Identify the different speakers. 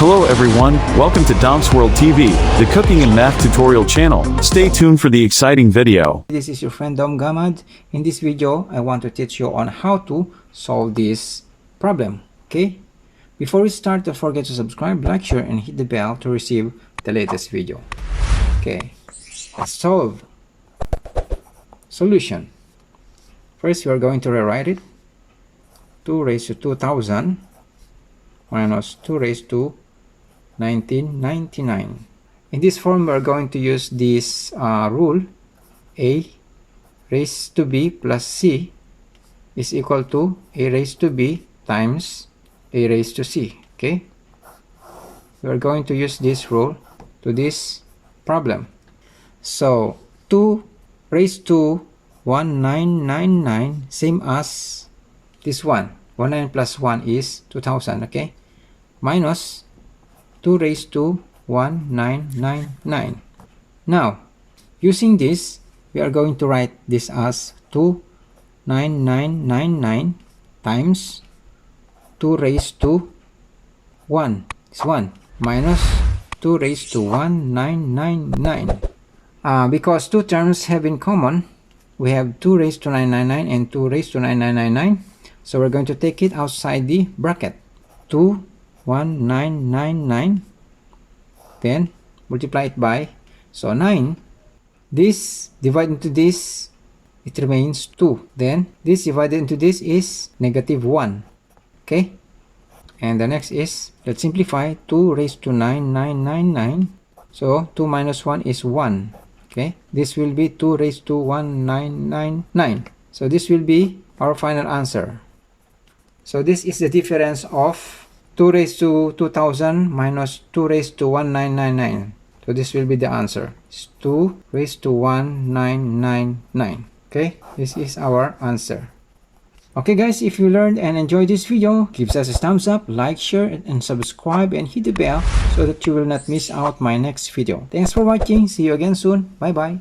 Speaker 1: Hello everyone, welcome to DOMSWORLD TV, the cooking and math tutorial channel. Stay tuned for the exciting video.
Speaker 2: This is your friend Dom Gamad. In this video, I want to teach you on how to solve this problem. Okay? Before we start, don't forget to subscribe, like, share, and hit the bell to receive the latest video. Okay, let's solve. Solution. First, we are going to rewrite it. 2 raised to 2000 minus 2 raised to 1999. In this form, we are going to use this rule. A raised to b plus c is equal to a raised to b times a raised to c. Okay, we are going to use this rule to this problem. So 2 raised to 1999 same as this one. 19 plus 1 is 2000. Okay, minus 2 raised to 1999. Now, using this, we are going to write this as 29999 times 2 raised to 1 is 1 minus 2 raised to 1999. Because two terms have in common, we have 2 raised to 999 and 2 raised to 9999. So we're going to take it outside the bracket. 21999, then multiply it by, so 9, this divided into this, it remains 2, then this divided into this is negative 1. Okay, and the next is, let's simplify. 2 raised to 9999, so 2 minus 1 is 1. Okay, this will be 2 raised to 1999. So this will be our final answer. So this is the difference of 2 raised to 2000 minus 2 raised to 1999. So this will be the answer. It's 2 raised to 1999. Okay, this is our answer. Okay guys, if you learned and enjoyed this video, give us a thumbs up, like, share, and subscribe, and hit the bell so that you will not miss out my next video. Thanks for watching. See you again soon. Bye bye.